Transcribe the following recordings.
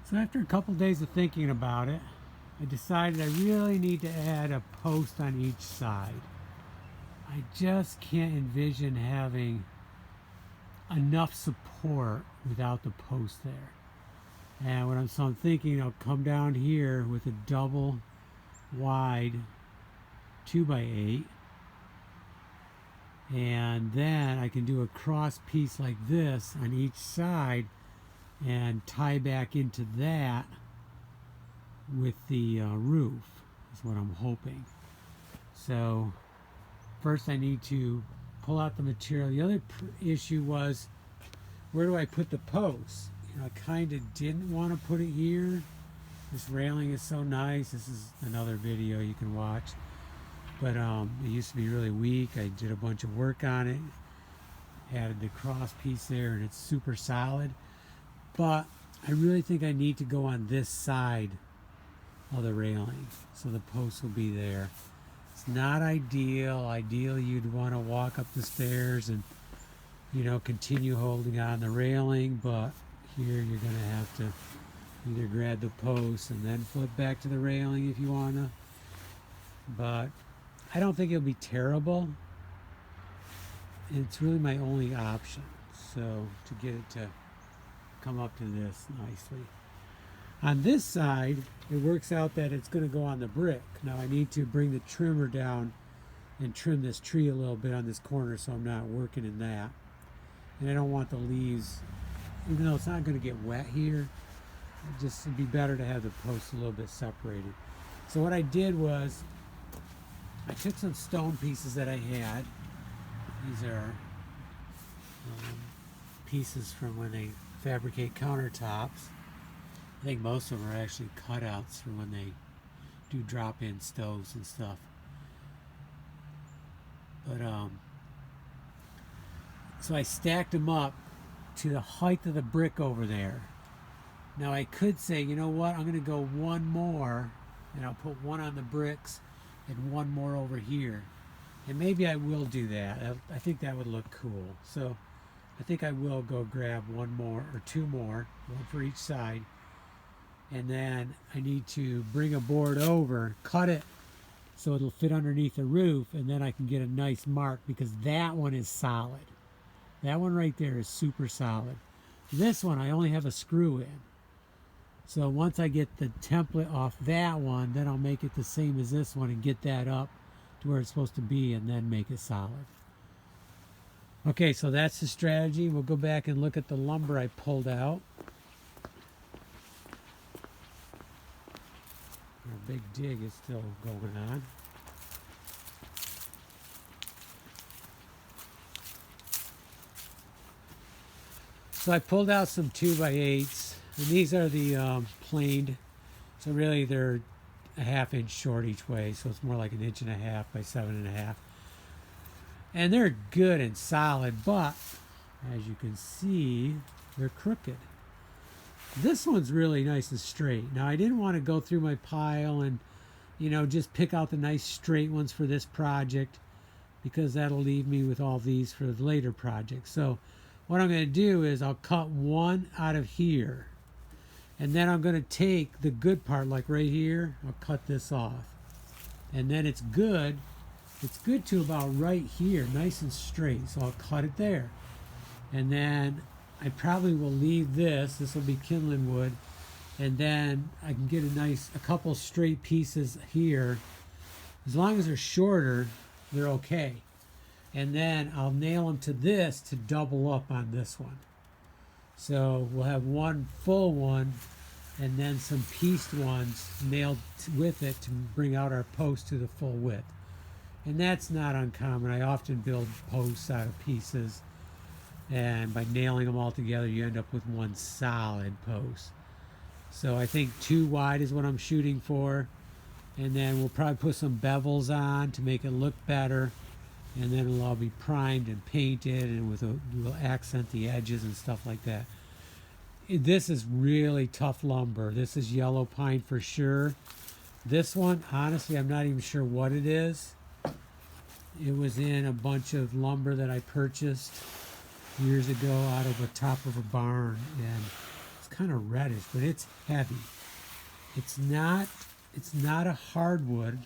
So after a couple days of thinking about it, I decided I really need to add a post on each side. I just can't envision having enough support without the post there. And so I'm thinking I'll come down here with a double wide 2x8, and then I can do a cross piece like this on each side and tie back into that with the roof is what I'm hoping. So first I need to pull out the material. The other issue was, where do I put the posts? You know, I kind of didn't want to put it here. This railing is so nice. This is another video you can watch. But it used to be really weak. I did a bunch of work on it. Added the cross piece there, and it's super solid. But I really think I need to go on this side of the railing, so the posts will be there. It's not ideal. Ideally, you'd want to walk up the stairs and, you know, continue holding on the railing, but here you're going to have to either grab the post and then flip back to the railing if you want to. But I don't think it'll be terrible. It's really my only option, so to get it to come up to this nicely. On this side, it works out that it's going to go on the brick. Now I need to bring the trimmer down and trim this tree a little bit on this corner so I'm not working in that. And I don't want the leaves, even though it's not going to get wet here, it'd be better to have the posts a little bit separated. So what I did was, I took some stone pieces that I had. These are pieces from when they fabricate countertops. I think most of them are actually cutouts for when they do drop-in stoves and stuff. But so I stacked them up to the height of the brick over there. Now I could say, you know what, I'm going to go one more, and I'll put one on the bricks and one more over here. And maybe I will do that. I think that would look cool. So I think I will go grab one more or two more, one for each side. And then I need to bring a board over, cut it so it'll fit underneath the roof, and then I can get a nice mark, because that one is solid. That one right there is super solid. This one I only have a screw in. So once I get the template off that one, then I'll make it the same as this one and get that up to where it's supposed to be, and then make it solid. Okay, so that's the strategy. We'll go back and look at the lumber I pulled out. Our big dig is still going on. So I pulled out some 2x8s, and these are the planed. So really they're a 1/2 inch short each way, so it's more like 1.5 inches by 7.5. And they're good and solid, but as you can see, they're crooked. This one's really nice and straight. Now I didn't want to go through my pile and, you know, just pick out the nice straight ones for this project, because that'll leave me with all these for the later project. So what I'm going to do is I'll cut one out of here, and then I'm going to take the good part, like right here, I'll cut this off. And then it's good to about right here, nice and straight. So I'll cut it there. And then I probably will leave this will be kindling wood, and then I can get a couple straight pieces here. As long as they're shorter, they're okay. And then I'll nail them to this to double up on this one. So we'll have one full one and then some pieced ones nailed with it to bring out our post to the full width. And that's not uncommon. I often build posts out of pieces, and by nailing them all together you end up with one solid post. So I think 2 wide is what I'm shooting for, and then we'll probably put some bevels on to make it look better, and then it'll all be primed and painted, and we'll accent the edges and stuff like that. This is really tough lumber. This is yellow pine for sure. This one, honestly, I'm not even sure what it is. It was in a bunch of lumber that I purchased years ago out of the top of a barn, and it's kind of reddish, but it's heavy. It's not a hardwood.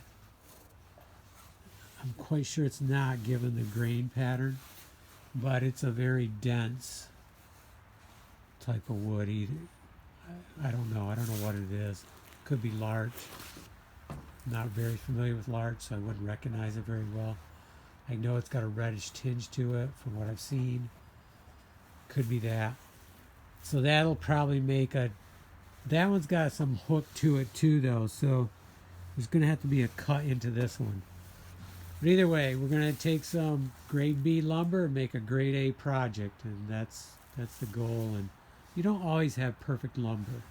I'm quite sure it's not, given the grain pattern, but it's a very dense type of wood. Either I don't know. I don't know what it is. Could be larch. Not very familiar with larch, so I wouldn't recognize it very well. I know it's got a reddish tinge to it from what I've seen. Could be that. So that'll probably make a... That one's got some hook to it too, though, so there's going to have to be a cut into this one. But either way, we're going to take some grade B lumber and make a grade A project, and that's the goal. And you don't always have perfect lumber.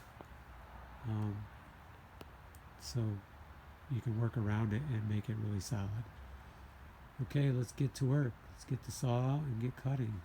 So you can work around it and make it really solid. Okay, let's get to work. Let's get the saw out and get cutting.